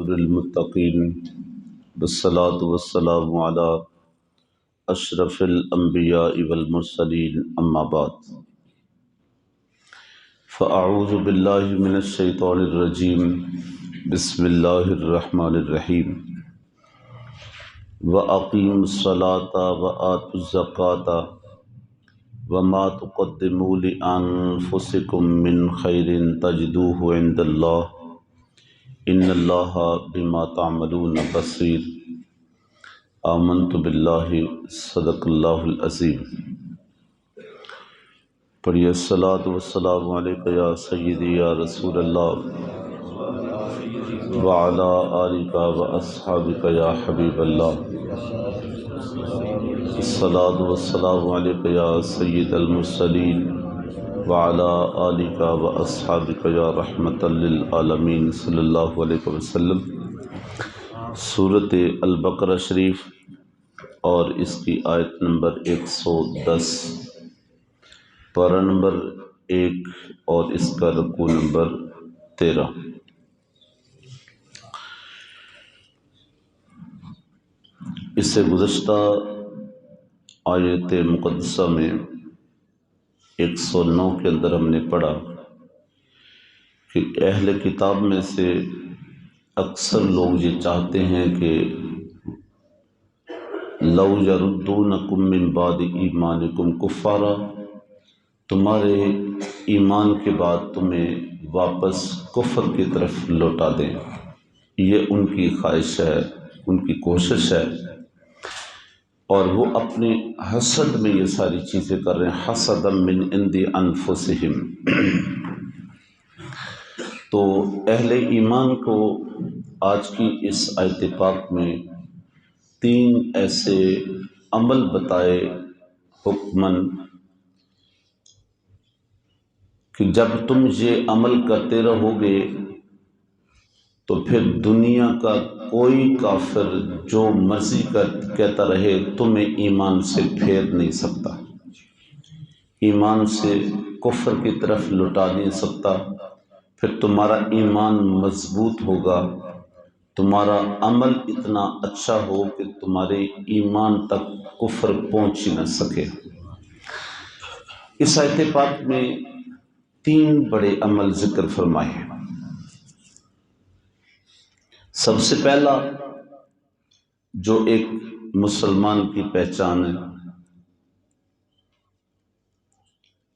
للمتقین والصلاة والسلام علی اشرف الانبیاء والمرسلین اما بعد فاعوذ باللہ من الشیطان الرجیم بسم اللہ الرحمن الرحیم وَأَقِیمُوا الصَّلَاةَ وَآتُوا الزَّکَاةَ وَمَا تُقَدِّمُوا لِأَنفُسِكُم مِّن خَيْرٍ تَجِدُوهُ عِندَ اللَّهِ إِنَّ اللَّهَ بِمَا تَعْمَلُونَ بَصِيرٌ آمنت باللہ صدق اللہ العظیم۔ پڑھیے الصلاۃ والسلام علیکہ یا سیدی یا رسول اللہ وعلی آلکہ واصحابکہ یا حبیب اللہ۔ الصلاۃ والسلام علیکہ یا سید المرسلین وعلی آلکہ واصحابکہ یا رحمۃ للعالمین صلی اللہ علیہ وسلم۔ سورۃ البقرہ شریف اور اس کی آیت نمبر 110، پارہ نمبر 1 اور اس کا رکوع نمبر 13۔ اس سے گزشتہ آیت مقدسہ میں 109 کے اندر ہم نے پڑھا کہ اہل کتاب میں سے اکثر لوگ یہ چاہتے ہیں کہ لو یردونکم من بعد ایمانکم کفارا، تمہارے ایمان کے بعد تمہیں واپس کفر کی طرف لوٹا دیں۔ یہ ان کی خواہش ہے، ان کی کوشش ہے، اور وہ اپنے حسد میں یہ ساری چیزیں کر رہے ہیں، حسدا من عند انفسہم۔ تو اہل ایمان کو آج کی اس آیت پاک میں 3 ایسے عمل بتائے حکمن کہ جب تم یہ عمل کرتے رہو گے تو پھر دنیا کا کوئی کافر جو مرضی کہتا رہے تمہیں ایمان سے پھیر نہیں سکتا، ایمان سے کفر کی طرف لوٹا نہیں سکتا۔ پھر تمہارا ایمان مضبوط ہوگا، تمہارا عمل اتنا اچھا ہو کہ تمہارے ایمان تک کفر پہنچ ہی نہ سکے۔ اس آیت پاک میں 3 بڑے عمل ذکر فرمائے ہیں۔ سب سے پہلا جو ایک مسلمان کی پہچان ہے،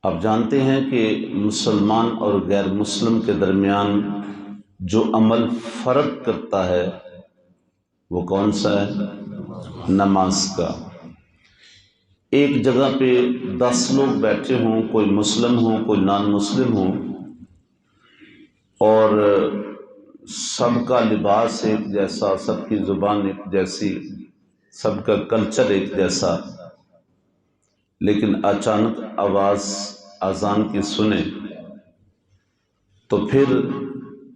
آپ جانتے ہیں کہ مسلمان اور غیر مسلم کے درمیان جو عمل فرق کرتا ہے وہ کون سا ہے؟ نماز کا۔ ایک جگہ پہ 10 لوگ بیٹھے ہوں، کوئی مسلم ہوں کوئی نان مسلم ہوں، اور سب کا لباس ایک جیسا، سب کی زبان ایک جیسی، سب کا کلچر ایک جیسا، لیکن اچانک آواز اذان کی سنے تو پھر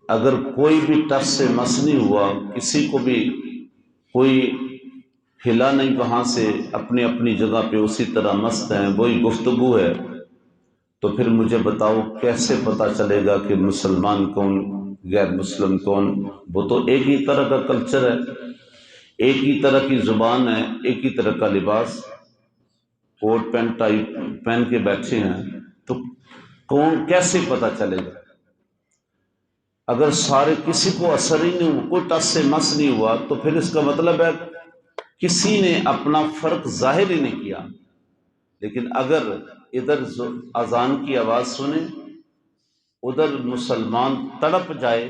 اگر کوئی بھی ٹس سے مس نہیں ہوا، کسی کو بھی کوئی ہلا نہیں وہاں سے، اپنی اپنی جگہ پہ اسی طرح مست ہیں، وہی گفتگو ہے، تو پھر مجھے بتاؤ کیسے پتہ چلے گا کہ مسلمان کون غیر مسلم کون؟ وہ تو ایک ہی طرح کا کلچر ہے، ایک ہی طرح کی زبان ہے، ایک ہی طرح کا لباس، کوٹ پینٹ ٹائی پہن کے بیٹھے ہیں، تو کون کیسے پتہ چلے گا؟ اگر سارے کسی کو اثر ہی نہیں ہوا، کوئی ٹس سے مس نہیں ہوا، تو پھر اس کا مطلب ہے کسی نے اپنا فرق ظاہر ہی نہیں کیا۔ لیکن اگر ادھر اذان کی آواز سنے، ادھر مسلمان تڑپ جائے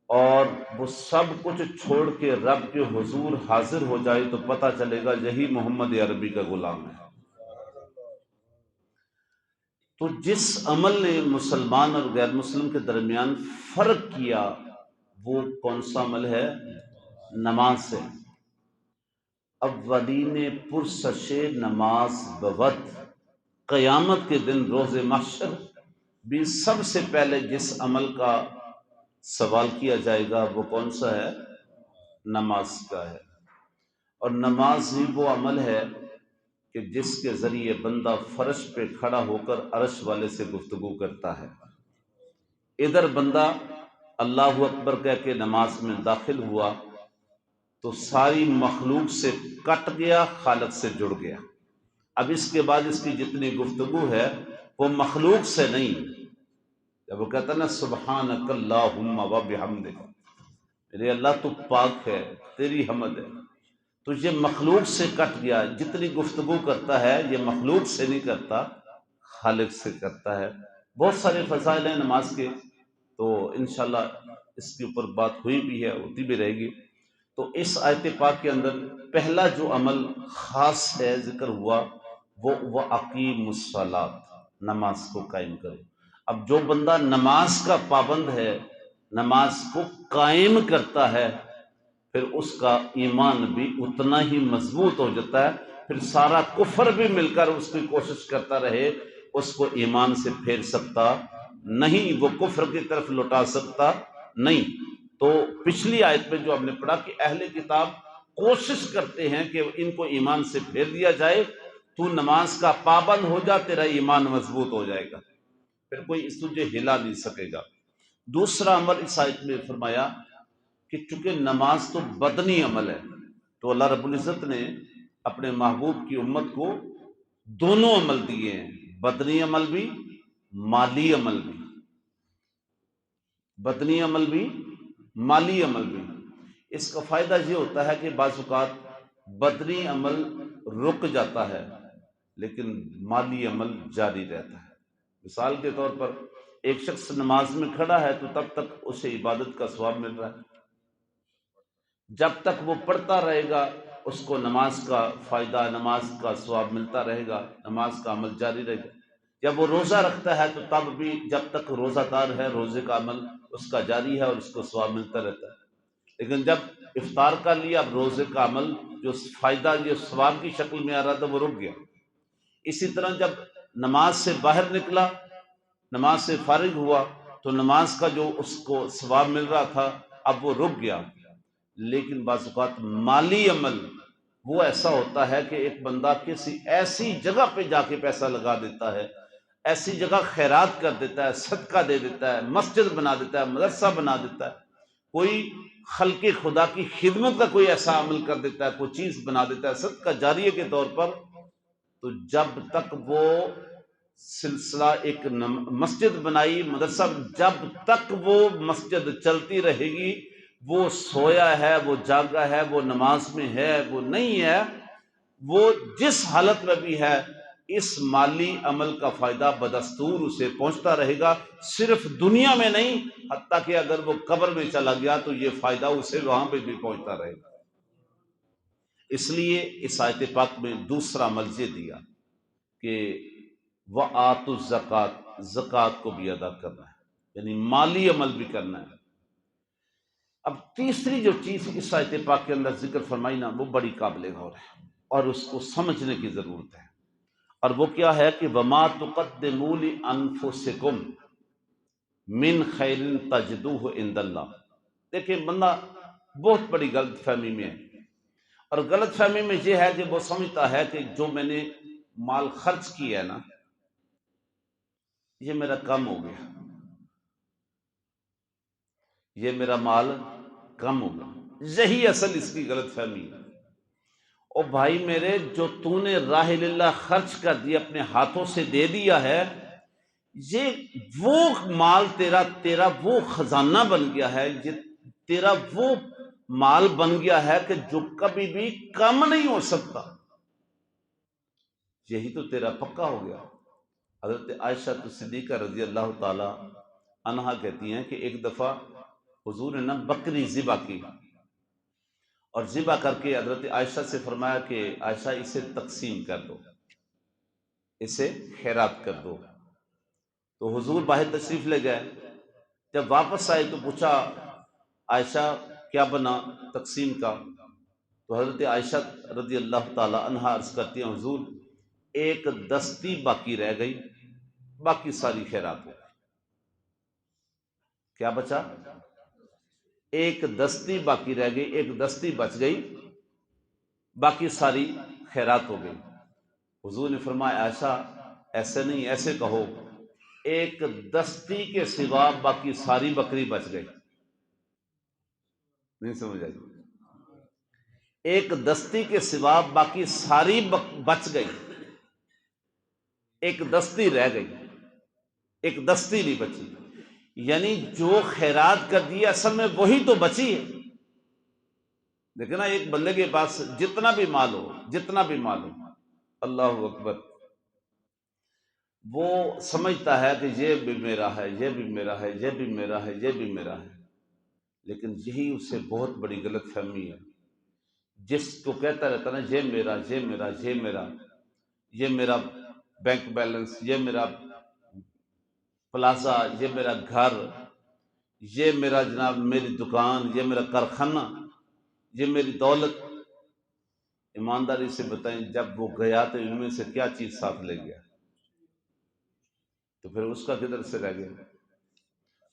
اور وہ سب کچھ چھوڑ کے رب کے حضور حاضر ہو جائے، تو پتہ چلے گا یہی محمد عربی کا غلام ہے۔ تو جس عمل نے مسلمان اور غیر مسلم کے درمیان فرق کیا وہ کون سا عمل ہے؟ نماز ہے۔ اولین پرسش نماز بود، قیامت کے دن روز محشر بھی سب سے پہلے جس عمل کا سوال کیا جائے گا وہ کون سا ہے؟ نماز کا ہے۔ اور نماز ہی وہ عمل ہے کہ جس کے ذریعے بندہ فرش پہ کھڑا ہو کر عرش والے سے گفتگو کرتا ہے۔ ادھر بندہ اللہ اکبر کہہ کے نماز میں داخل ہوا تو ساری مخلوق سے کٹ گیا، خالق سے جڑ گیا۔ اب اس کے بعد اس کی جتنی گفتگو ہے وہ مخلوق سے نہیں۔ جب وہ کہتا ہے نا سبحانک اللہم و بحمدک، میرے اللہ تو پاک ہے، تیری حمد ہے، تو یہ مخلوق سے کٹ گیا۔ جتنی گفتگو کرتا ہے یہ مخلوق سے نہیں کرتا، خالق سے کرتا ہے۔ بہت سارے فضائل ہیں نماز کے، تو انشاءاللہ اس کے اوپر بات ہوئی بھی ہے، ہوتی بھی رہے گی۔ تو اس آیت پاک کے اندر پہلا جو عمل خاص ہے ذکر ہوا وہ وَأَقِیمُوا الصَّلَاةَ، نماز کو قائم کرو۔ اب جو بندہ نماز کا پابند ہے، نماز کو قائم کرتا ہے، پھر اس کا ایمان بھی اتنا ہی مضبوط ہو جاتا ہے۔ پھر سارا کفر بھی مل کر اس کی کوشش کرتا رہے، اس کو ایمان سے پھیر سکتا نہیں، وہ کفر کی طرف لوٹا سکتا نہیں۔ تو پچھلی آیت میں جو ہم نے پڑھا کہ اہل کتاب کوشش کرتے ہیں کہ ان کو ایمان سے پھیر دیا جائے، تو نماز کا پابند ہو جا، تیرا ایمان مضبوط ہو جائے گا، پھر کوئی اس تجھے ہلا نہیں سکے گا۔ دوسرا عمل اس آیت میں فرمایا کہ چونکہ نماز تو بدنی عمل ہے، تو اللہ رب العزت نے اپنے محبوب کی امت کو دونوں عمل دیے ہیں، بدنی عمل بھی، مالی عمل بھی، بدنی عمل بھی، مالی عمل بھی۔ اس کا فائدہ یہ ہوتا ہے کہ بعض اوقات بدنی عمل رک جاتا ہے لیکن مالی عمل جاری رہتا ہے۔ مثال کے طور پر ایک شخص نماز میں کھڑا ہے تو تب تک اسے عبادت کا ثواب مل رہا ہے، جب تک وہ پڑھتا رہے گا اس کو نماز کا فائدہ، نماز کا ثواب ملتا رہے گا، نماز کا عمل جاری رہے گا۔ جب وہ روزہ رکھتا ہے تو تب بھی جب تک روزہ دار ہے روزے کا عمل اس کا جاری ہے اور اس کو ثواب ملتا رہتا ہے۔ لیکن جب افطار کا لیا، اب روزے کا عمل جو فائدہ یہ ثواب کی شکل میں آ رہا تھا وہ رک گیا۔ اسی طرح جب نماز سے باہر نکلا، نماز سے فارغ ہوا، تو نماز کا جو اس کو ثواب مل رہا تھا اب وہ رک گیا۔ لیکن بعض اوقات مالی عمل وہ ایسا ہوتا ہے کہ ایک بندہ کسی ایسی جگہ پہ جا کے پیسہ لگا دیتا ہے، ایسی جگہ خیرات کر دیتا ہے، صدقہ دے دیتا ہے، مسجد بنا دیتا ہے، مدرسہ بنا دیتا ہے، کوئی خلق خدا کی خدمت کا کوئی ایسا عمل کر دیتا ہے، کوئی چیز بنا دیتا ہے صدقہ جاریہ کے طور پر، تو جب تک وہ سلسلہ ایک مسجد بنائی، مدرسہ، جب تک وہ مسجد چلتی رہے گی، وہ سویا ہے، وہ جاگا ہے، وہ نماز میں ہے، وہ نہیں ہے، وہ جس حالت میں بھی ہے، اس مالی عمل کا فائدہ بدستور اسے پہنچتا رہے گا، صرف دنیا میں نہیں، حتیٰ کہ اگر وہ قبر میں چلا گیا تو یہ فائدہ اسے وہاں پہ بھی پہنچتا رہے گا۔ اس لیے اس آیت پاک میں دوسرا عمل یہ دیا کہ وَآتُوا الزَّکَاۃ، زکوٰۃ کو بھی ادا کرنا ہے، یعنی مالی عمل بھی کرنا ہے۔ اب تیسری جو چیز اس آیت پاک کے اندر ذکر فرمائی نا، وہ بڑی قابل غور ہے اور اس کو سمجھنے کی ضرورت ہے، اور وہ کیا ہے کہ وَمَا تُقَدِّمُوا لِأَنفُسِكُم مِّن خَيْرٍ تَجِدُوهُ عِندَ اللَّهِ۔ دیکھیں بندہ بہت بڑی غلط فہمی میں ہے، اور غلط فہمی میں یہ ہے کہ وہ سمجھتا ہے کہ جو میں نے مال خرچ کیا ہے نا، یہ میرا کم ہو گیا، یہ میرا مال کم ہوگا۔ یہی اصل اس کی غلط فہمی ہے۔ او بھائی میرے، جو تو نے راہ اللہ خرچ کر دیا، اپنے ہاتھوں سے دے دیا ہے، یہ وہ مال تیرا وہ خزانہ بن گیا ہے، یہ تیرا وہ مال بن گیا ہے کہ جو کبھی بھی کم نہیں ہو سکتا، یہی تو تیرا پکا ہو گیا۔ حضرت عائشہ صدیقہ رضی اللہ تعالی عنہا کہتی ہیں کہ ایک دفعہ حضور نے بکری ذبح کی، اور ذبح کر کے حضرت عائشہ سے فرمایا کہ عائشہ اسے تقسیم کر دو، اسے خیرات کر دو۔ تو حضور باہر تشریف لے گئے، جب واپس آئے تو پوچھا عائشہ کیا بنا تقسیم کا؟ تو حضرت عائشہ رضی اللہ تعالی عنہا عرض کرتی ہیں حضور ایک دستی باقی رہ گئی، باقی ساری خیرات ہو گئی۔ کیا بچا؟ ایک دستی باقی رہ گئی، ایک دستی بچ گئی، باقی ساری خیرات ہو گئی۔ حضور نے فرمایا عائشہ ایسے نہیں، ایسے کہو ایک دستی کے سوا باقی ساری بکری بچ گئی۔ نہیں سمجھ آئی؟ ایک دستی کے سوا باقی ساری بچ گئی، ایک دستی رہ گئی، ایک دستی نہیں بچی، یعنی جو خیرات کر دیا اصل میں وہی تو بچی ہے۔ دیکھیں نا، ایک بندے کے پاس جتنا بھی مال ہو، جتنا بھی مال ہو، اللہ اکبر، وہ سمجھتا ہے کہ یہ بھی میرا ہے، یہ بھی میرا ہے، یہ بھی میرا ہے، یہ بھی میرا ہے، لیکن یہی اس سے بہت بڑی غلط فہمی ہے۔ جس کو کہتا رہتا نا یہ میرا، یہ میرا، یہ میرا، یہ میرا بینک بیلنس، یہ میرا پلازا، یہ میرا گھر، یہ میرا جناب میری دکان، یہ میرا کارخانہ، یہ میری دولت، ایمانداری سے بتائیں جب وہ گیا تو ان میں سے کیا چیز ساتھ لے گیا؟ تو پھر اس کا کدھر سے رہ گیا؟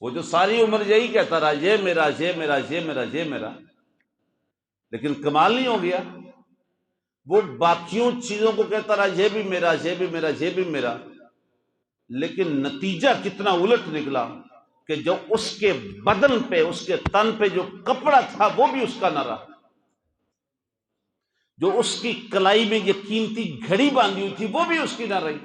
وہ جو ساری عمر یہی کہتا رہا یہ میرا، یہ میرا، یہ میرا، یہ میرا، لیکن کمال نہیں ہو گیا۔ وہ باقیوں چیزوں کو کہتا رہا یہ بھی میرا، یہ بھی میرا، یہ بھی میرا، لیکن نتیجہ کتنا الٹ نکلا کہ جو اس کے بدن پہ، اس کے تن پہ جو کپڑا تھا وہ بھی اس کا نہ رہا، جو اس کی کلائی میں یہ قیمتی گھڑی باندھی ہوئی تھی وہ بھی اس کی نہ رہی،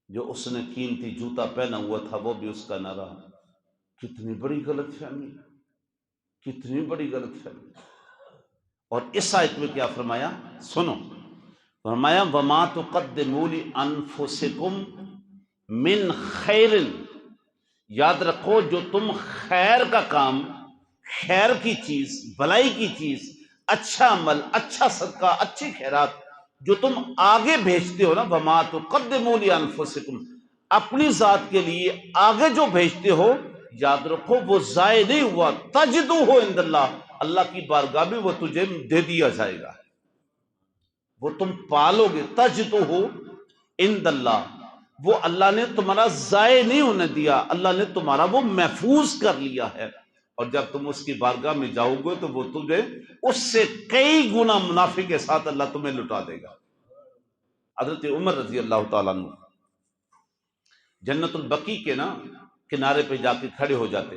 جو اس نے قیمتی جوتا پہنا ہوا تھا وہ بھی اس کا نہ رہا۔ کتنی بڑی غلط فہمی، کتنی بڑی غلط فہمی۔ اور اس آیت میں کیا فرمایا؟ سنو، فرمایا وَمَا تُقَدِّمُوا لِأَنفُسِكُم مِّن خَيْرٍ، یاد رکھو جو تم خیر کا کام، خیر کی چیز، بھلائی کی چیز، اچھا عمل، اچھا صدقہ، اچھی خیرات جو تم آگے بھیجتے ہو نا، وَمَا تُقَدِّمُوا لِأَنفُسِكُم، اپنی ذات کے لیے آگے جو بھیجتے ہو، یاد رکھو وہ ضائع نہیں ہوا، تجدوہ عند اللہ، اللہ کی بارگاہ میں وہ تجھے دے دیا جائے گا، وہ تم پالو گے، تجدوہ عند اللہ، وہ اللہ نے تمہارا ضائع نہیں ہونے دیا، اللہ نے تمہارا وہ محفوظ کر لیا ہے، اور جب تم اس کی بارگاہ میں جاؤ گے تو وہ تجھے اس سے کئی گنا منافع کے ساتھ اللہ تمہیں لٹا دے گا۔ حضرت عمر رضی اللہ تعالیٰ عنہ جنت البقیع کے نا کنارے پہ جا کے کھڑے ہو جاتے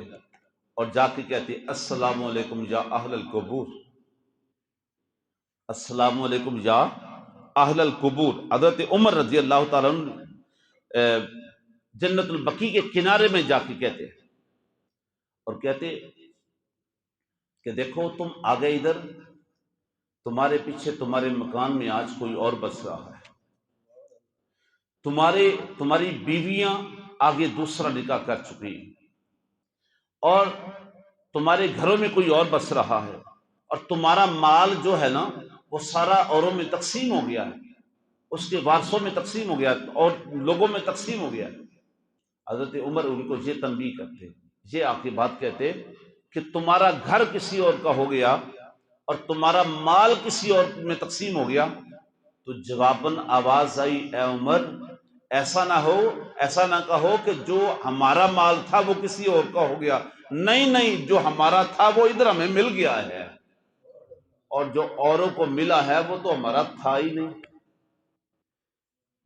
اور جا کے کہتے السلام علیکم یا اہل القبور، السلام علیکم یا اہل القبور۔ حضرت عمر رضی اللہ تعالیٰ عنہ جنت البقیع کے کنارے میں جا کے کہتے اور کہتے کہ دیکھو تم آگے ادھر، تمہارے پیچھے تمہارے مکان میں آج کوئی اور بس رہا ہے، تمہاری بیویاں آگے دوسرا نکاح کر چکی ہیں، اور تمہارے گھروں میں کوئی اور بس رہا ہے، اور تمہارا مال جو ہے نا وہ سارا اوروں میں تقسیم ہو گیا ہے، اس کے وارثوں میں تقسیم ہو گیا اور لوگوں میں تقسیم ہو گیا۔ حضرت عمر ان کو یہ تنبیہ کرتے، یہ آپ کی بات کہتے کہ تمہارا گھر کسی اور کا ہو گیا اور تمہارا مال کسی اور میں تقسیم ہو گیا، تو جواباً آواز آئی اے عمر ایسا نہ کہو کہ جو ہمارا مال تھا وہ کسی اور کا ہو گیا، نہیں، جو ہمارا تھا وہ ادھر ہمیں مل گیا ہے، اور جو اوروں کو ملا ہے وہ تو ہمارا تھا ہی نہیں۔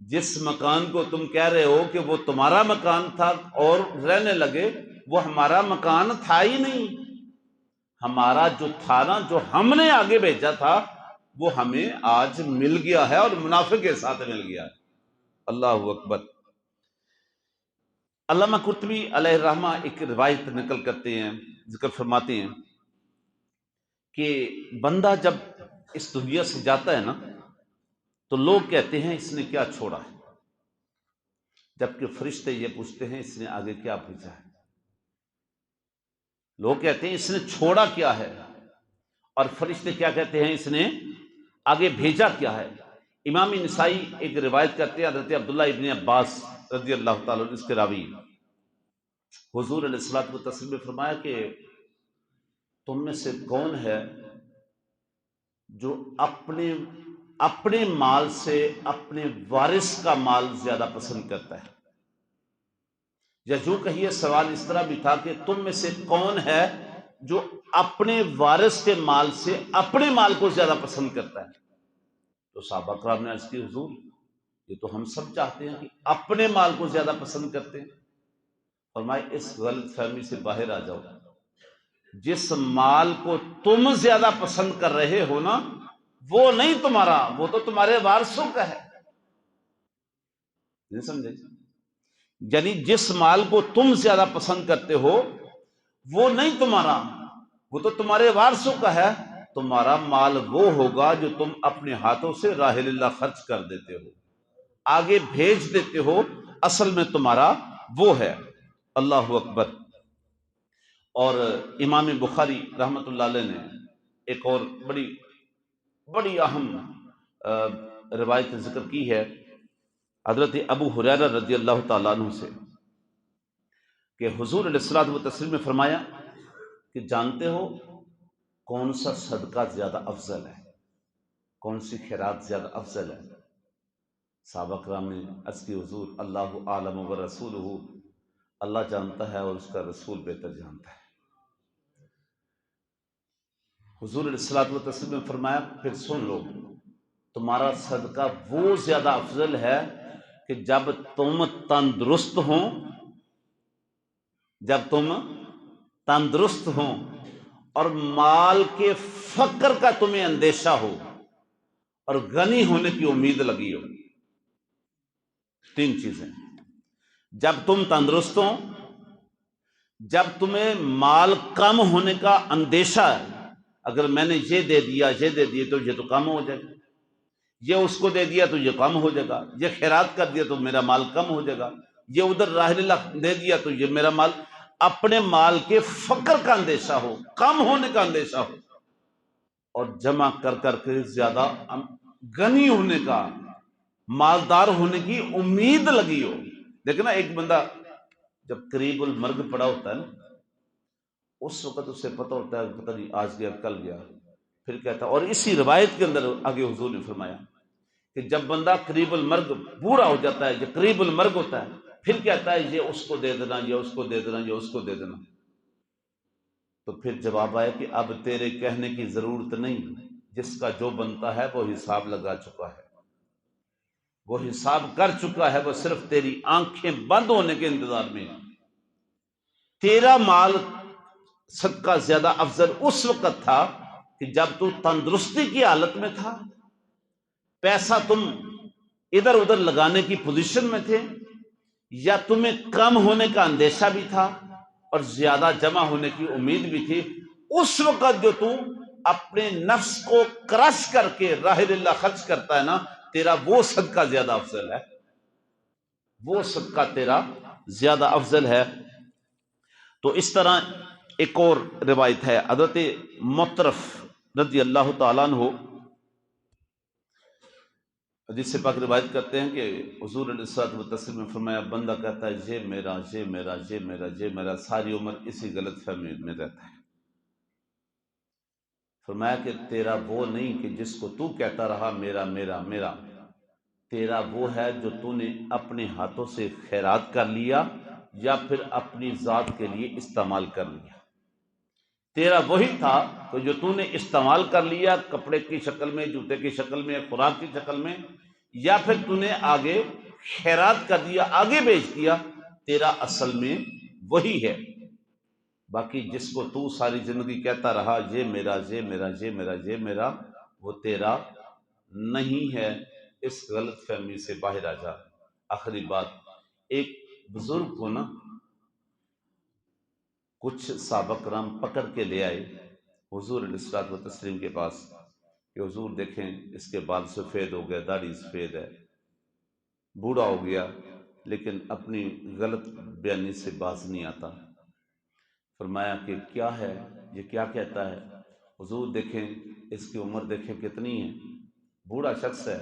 جس مکان کو تم کہہ رہے ہو کہ وہ تمہارا مکان تھا اور رہنے لگے، وہ ہمارا مکان تھا ہی نہیں، ہمارا جو تھا نا، جو ہم نے آگے بھیجا تھا وہ ہمیں آج مل گیا ہے اور منافع کے ساتھ مل گیا ہے۔ اللہ اکبر۔ علامہ قرطبی علیہ الرحمہ ایک روایت نقل کرتے ہیں، ذکر فرماتے ہیں کہ بندہ جب اس دنیا سے جاتا ہے نا تو لوگ کہتے ہیں اس نے کیا چھوڑا ہے، جبکہ فرشتے یہ پوچھتے ہیں اس نے آگے کیا بھیجا ہے۔ لوگ کہتے ہیں اس نے چھوڑا کیا ہے، اور فرشتے کیا کہتے ہیں اس نے آگے بھیجا کیا ہے۔ امام نسائی ایک روایت کرتے ہیں حضرت عبداللہ ابن عباس رضی اللہ تعالیٰ عنہ اس کے راوی، حضور علیہ الصلوۃ والتسلیم نے فرمایا کہ تم میں سے کون ہے جو اپنے مال سے اپنے وارث کا مال زیادہ پسند کرتا ہے، یا جو کہیے سوال اس طرح بھی تھا کہ تم میں سے کون ہے جو اپنے وارث کے مال سے اپنے مال کو زیادہ پسند کرتا ہے؟ تو صحابہ کرام نے عرض کی حضور یہ تو ہم سب چاہتے ہیں کہ اپنے مال کو زیادہ پسند کرتے ہیں۔ فرمائے اس غلط فہمی سے باہر آ جاؤ، جس مال کو تم زیادہ پسند کر رہے ہو نا، وہ نہیں تمہارا، وہ تو تمہارے وارثوں کا ہے. نہیں سمجھے؟ یعنی جس مال کو تم زیادہ پسند کرتے ہو وہ نہیں تمہارا، وہ تو تمہارے وارثوں کا ہے. تمہارا مال وہ ہوگا جو تم اپنے ہاتھوں سے راہ اللہ خرچ کر دیتے ہو، آگے بھیج دیتے ہو، اصل میں تمہارا وہ ہے. اللہ اکبر. اور امام بخاری رحمت اللہ علیہ نے ایک اور بڑی بڑی اہم روایت ذکر کی ہے حضرت ابو ہریرہ رضی اللہ تعالیٰ عنہ سے کہ حضور علیہ الصلوۃ والتسلیم نے فرمایا کہ جانتے ہو کون سا صدقہ زیادہ افضل ہے، کون سی خیرات زیادہ افضل ہے؟ صحابہ کرام نے عرض کی حضور اللہ عالم و رسولہ، اللہ جانتا ہے اور اس کا رسول بہتر جانتا ہے. حضور علیہ الصلوۃ والتسلیم نے فرمایا پھر سن لو، تمہارا صدقہ وہ زیادہ افضل ہے کہ جب تم تندرست ہوں، جب تم تندرست ہوں اور مال کے فقر کا تمہیں اندیشہ ہو اور غنی ہونے کی امید لگی ہو. 3 چیزیں. جب تم تندرست ہو، جب تمہیں مال کم ہونے کا اندیشہ ہے، اگر میں نے یہ دے دیا یہ دے دیے تو یہ تو کم ہو جائے گا، یہ اس کو دے دیا تو یہ کم ہو جائے گا، یہ خیرات کر دیا تو میرا مال کم ہو جائے گا، یہ ادھر راہ اللہ دے دیا تو یہ میرا مال. اپنے مال کے فقر کا اندیشہ ہو، کم ہونے کا اندیشہ ہو، اور جمع کر کر کے زیادہ غنی ہونے کا، مالدار ہونے کی امید لگی ہو. دیکھنا ایک بندہ جب قریب المرگ پڑا ہوتا ہے نا، اس وقت اسے پتہ ہوتا ہے پتہ نہیں آج گیا کل گیا، پھر کہتا ہے. اور اسی روایت کے اندر آگے حضور نے فرمایا کہ جب بندہ قریب المرگ بوڑھا ہو جاتا ہے، جب قریب المرگ ہوتا ہے، پھر کہتا ہے یہ اس کو دے دینا، یہ اس کو دے دینا، یہ اس کو دے دینا. تو پھر جواب آیا کہ اب تیرے کہنے کی ضرورت نہیں، جس کا جو بنتا ہے وہ حساب لگا چکا ہے، وہ حساب کر چکا ہے، وہ صرف تیری آنکھیں بند ہونے کے انتظار میں ہے. تیرا مال صدقہ زیادہ افضل اس وقت تھا کہ جب تو تندرستی کی حالت میں تھا، پیسہ تم ادھر ادھر لگانے کی پوزیشن میں تھے، یا تمہیں کم ہونے کا اندیشہ بھی تھا اور زیادہ جمع ہونے کی امید بھی تھی. اس وقت جو تو اپنے نفس کو کرش کر کے راہ اللہ خرچ کرتا ہے نا، تیرا وہ صدقہ زیادہ افضل ہے، وہ صدقہ تیرا زیادہ افضل ہے. تو اس طرح ایک اور روایت ہے حضرت مطرف رضی اللہ تعالیٰ عنہ حدیث پاک روایت کرتے ہیں کہ حضور علیہ الصلوۃ والتسلیم نے فرمایا بندہ کہتا ہے یہ میرا، یہ میرا، یہ میرا، یہ میرا، ساری عمر اسی غلط فہمی میں رہتا ہے. فرمایا کہ تیرا وہ نہیں کہ جس کو تو کہتا رہا میرا میرا میرا، تیرا وہ ہے جو تو نے اپنے ہاتھوں سے خیرات کر لیا یا پھر اپنی ذات کے لیے استعمال کر لیا. تیرا وہی تھا کہ جو تو نے استعمال کر لیا کپڑے کی شکل میں، جوتے کی شکل میں، خوراک کی شکل میں، یا پھر تو نے آگے خیرات کر دیا، آگے بیچ دیا. تیرا اصل میں وہی ہے. باقی جس کو تو ساری زندگی کہتا رہا یہ میرا، یہ میرا، یہ میرا، یہ میرا، وہ تیرا نہیں ہے. اس غلط فہمی سے باہر آ جا. آخری بات، ایک بزرگ کو نا کچھ صحابہ کرام پکڑ کے لے آئے حضور علیہ الصلوۃ والتسلیم کے پاس کہ حضور دیکھیں اس کے بال سفید ہو گئے، داڑھی سفید ہے، بوڑھا ہو گیا، لیکن اپنی غلط بیانی سے باز نہیں آتا. فرمایا کہ کیا ہے، یہ کیا کہتا ہے؟ حضور دیکھیں اس کی عمر دیکھیں کتنی ہے، بوڑھا شخص ہے،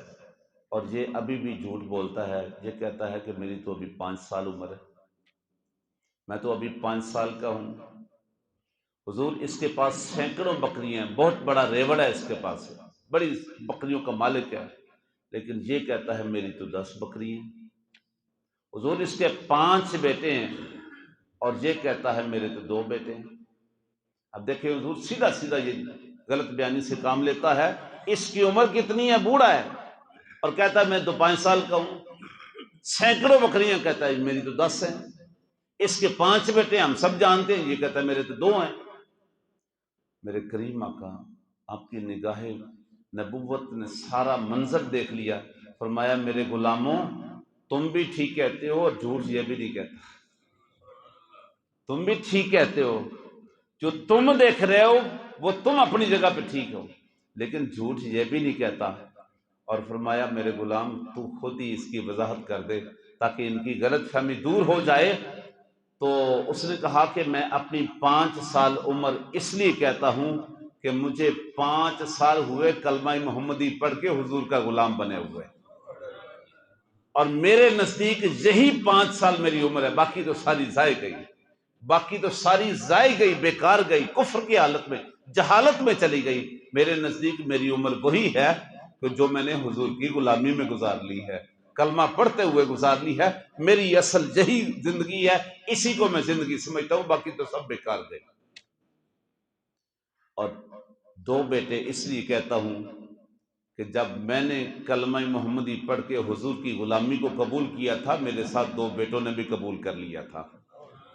اور یہ ابھی بھی جھوٹ بولتا ہے. یہ کہتا ہے کہ میری تو ابھی 5 سال عمر ہے، میں تو ابھی 5 سال کا ہوں. حضور اس کے پاس سینکڑوں بکریاں ہیں، بہت بڑا ریوڑ ہے اس کے پاس، بڑی بکریوں کا مالک ہے، لیکن یہ کہتا ہے میری تو 10 بکری ہیں. حضور اس کے 5 بیٹے ہیں اور یہ کہتا ہے میرے تو 2 بیٹے ہیں. اب دیکھیں حضور سیدھا سیدھا یہ غلط بیانی سے کام لیتا ہے. اس کی عمر کتنی ہے، بوڑھا ہے، اور کہتا ہے میں تو 5 سال کا ہوں. سینکڑوں بکریاں کہتا ہے میری تو 10 ہیں. اس کے 5 بیٹے ہم سب جانتے ہیں، یہ کہتا ہے میرے تو 2 ہیں. میرے کریم آقا آپ کی نگاہ نبوت نے سارا منظر دیکھ لیا، فرمایا میرے غلاموں تم بھی ٹھیک کہتے ہو اور جھوٹ یہ بھی نہیں کہتا، تم بھی ٹھیک کہتے ہو، جو تم دیکھ رہے ہو وہ تم اپنی جگہ پہ ٹھیک ہو، لیکن جھوٹ یہ بھی نہیں کہتا۔ اور فرمایا میرے غلام تو خود ہی اس کی وضاحت کر دے تاکہ ان کی غلط فہمی دور ہو جائے۔ تو اس نے کہا کہ میں اپنی 5 سال عمر اس لیے کہتا ہوں کہ مجھے 5 سال ہوئے کلمہ محمدی پڑھ کے حضور کا غلام بنے ہوئے، اور میرے نزدیک یہی 5 سال میری عمر ہے، باقی تو ساری ضائع گئی، باقی تو ساری ضائع گئی، بیکار گئی، کفر کی حالت میں، جہالت میں چلی گئی۔ میرے نزدیک میری عمر وہی ہے کہ جو میں نے حضور کی غلامی میں گزار لی ہے، کلمہ پڑھتے ہوئے گزار لی ہے۔ میری اصل یہی زندگی ہے، اسی کو میں زندگی سمجھتا ہوں، باقی تو سب بیکار گئی۔ اور 2 بیٹے اس لیے کہتا ہوں کہ جب میں نے کلمہ محمدی پڑھ کے حضور کی غلامی کو قبول کیا تھا، میرے ساتھ 2 بیٹوں نے بھی قبول کر لیا تھا،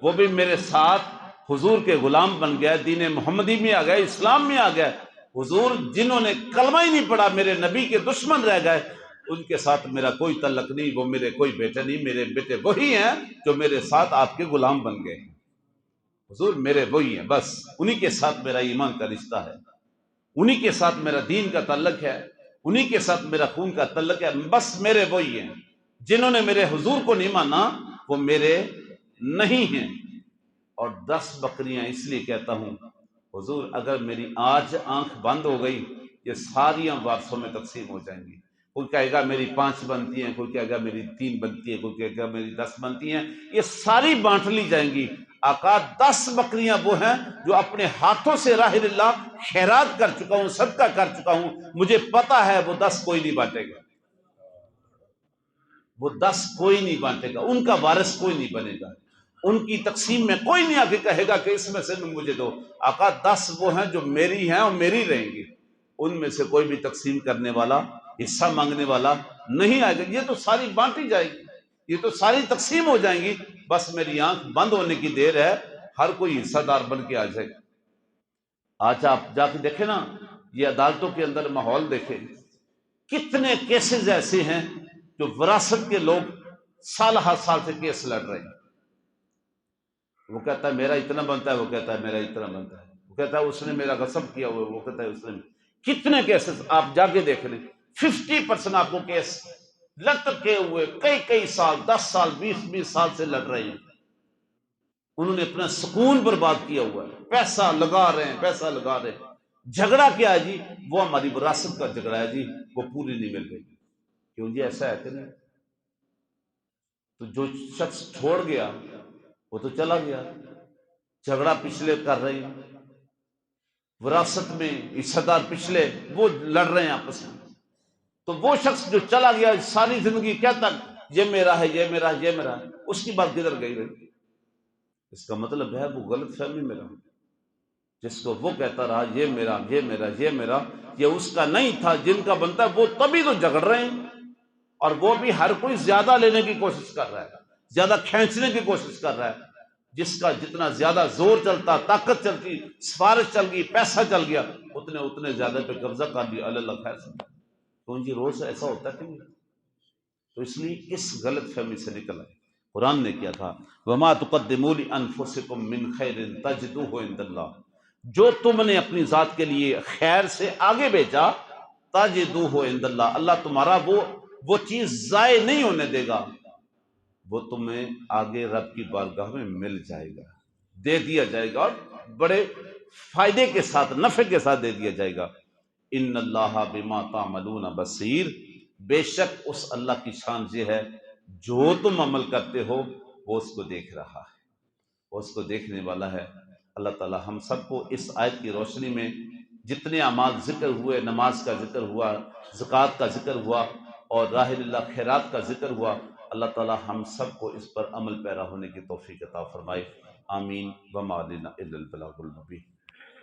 وہ بھی میرے ساتھ حضور کے غلام بن گئے، دین محمدی میں آ گئے، اسلام میں آ گئے۔ حضور جنہوں نے کلمہ ہی نہیں پڑھا میرے نبی کے دشمن رہ گئے، ان کے ساتھ میرا کوئی تعلق نہیں، وہ میرے کوئی بیٹے نہیں، میرے بیٹے وہی ہیں جو میرے ساتھ آپ کے غلام بن گئے۔ حضور میرے وہی ہیں، بس انہی کے ساتھ میرا ایمان کا رشتہ ہے، انہی کے ساتھ میرا دین کا تعلق ہے، انہی کے ساتھ میرا خون کا تعلق ہے، بس میرے وہی ہیں۔ جنہوں نے میرے حضور کو نہیں مانا وہ میرے نہیں ہیں۔ اور 10 بکریاں اس لیے کہتا ہوں حضور اگر میری آج آنکھ بند ہو گئی یہ ساریاں وارثوں میں تقسیم ہو جائیں گی، کوئی کہے گا میری 5 بنتی ہیں، کوئی کہے گا میری 3 بنتی ہے، کوئی کہے گا میری 10 بنتی ہیں، یہ ساری بانٹ لی جائیں گی۔ آقا 10 بکریاں وہ ہیں جو اپنے ہاتھوں سے راہ اللہ خیرات کر چکا ہوں، صدقہ کر چکا ہوں، مجھے پتا ہے وہ 10 کوئی نہیں بانٹے گا، وہ 10 کوئی نہیں بانٹے گا، ان کا وارث کوئی نہیں بنے گا، ان کی تقسیم میں کوئی نہیں آ کے کہے گا کہ اس میں سے مجھے دو۔ آقا 10 وہ ہیں جو میری ہیں اور میری رہیں گی، ان میں سے کوئی بھی تقسیم کرنے والا، حصہ مانگنے والا نہیں آئے گا، یہ تو ساری بانٹی جائے گی، یہ تو ساری تقسیم ہو جائیں گی، بس میری آنکھ بند ہونے کی دیر ہے، ہر کوئی حصہ دار بن کے آ جائے گا۔ آج آپ جا کے دیکھیں نا، یہ عدالتوں کے اندر ماحول دیکھیں، کتنے کیسز ایسے ہیں جو وراثت کے لوگ سال ہر سال سے کیس لڑ رہے ہیں، وہ کہتا ہے میرا اتنا بنتا ہے، وہ کہتا ہے میرا اتنا بنتا ہے، وہ کہتا ہے اس نے میرا غصب کیا ہوا ہے، وہ کہتا ہے اس نے، کتنے کیسز آپ جا کے دیکھ لیں، 50% آپ کو کیس لٹکے ہوئے کئی سال، 10 سال، 20 سال سے لڑ رہے ہیں، انہوں نے اپنا سکون برباد کیا ہوا ہے، پیسہ لگا رہے ہیں، پیسہ لگا رہے ہیں، جھگڑا کیا ہے جی؟ وہ ہماری وراثت کا جھگڑا ہے جی، وہ پوری نہیں مل گئی، کیوں جی ایسا ہے کہ نہیں؟ تو جو شخص چھوڑ گیا وہ تو چلا گیا، جھگڑا پچھلے کر رہے ہیں، وراثت میں حصہ دار پچھلے وہ لڑ رہے ہیں آپس میں، تو وہ شخص جو چلا گیا ساری زندگی کہتا یہ میرا ہے، یہ میرا ہے، یہ میرا ہے، اس کی بات کدھر گئی رہی؟ اس کا مطلب ہے وہ غلط فہمی میں رہا، جس کو وہ کہتا رہا یہ میرا، یہ میرا، یہ میرا، یہ اس کا نہیں تھا، جن کا بنتا ہے وہ تبھی تو جھگڑ رہے ہیں، اور وہ بھی ہر کوئی زیادہ لینے کی کوشش کر رہا ہے، زیادہ کھینچنے کی کوشش کر رہا ہے، جس کا جتنا زیادہ زور چلتا، طاقت چلتی، سفارش چل گئی، پیسہ چل گیا، اتنے زیادہ پہ قبضہ کر لیا، اللہ خیر سے۔ تو جی روز ایسا ہوتا ہے کہ نہیں؟ تو اس لیے اس غلط فہمی سے نکل آئے۔ قرآن نے کیا کہا، وما تقدموا لانفسکم من خیر تجدوہ عند اللہ، جو تم نے اپنی ذات کے لیے خیر سے آگے بھیجا، تجدوہ عند اللہ، اللہ تمہارا وہ چیز ضائع نہیں ہونے دے گا، وہ تمہیں آگے رب کی بارگاہ میں مل جائے گا، دے دیا جائے گا، اور بڑے فائدے کے ساتھ، نفع کے ساتھ دے دیا جائے گا۔ ان اللہ بما تعملون بصیر، بے شک اس اللہ کی شان یہ ہے جو تم عمل کرتے ہو وہ اس کو دیکھ رہا ہے، وہ اس کو دیکھنے والا ہے۔ اللہ تعالی ہم سب کو اس آیت کی روشنی میں جتنے اعمال ذکر ہوئے، نماز کا ذکر ہوا، زکوٰۃ کا ذکر ہوا، اور راہ اللہ خیرات کا ذکر ہوا، اللہ تعالی ہم سب کو اس پر عمل پیرا ہونے کی توفیق عطا فرمائے، آمین۔ وما علینا الا البلاغ المبین۔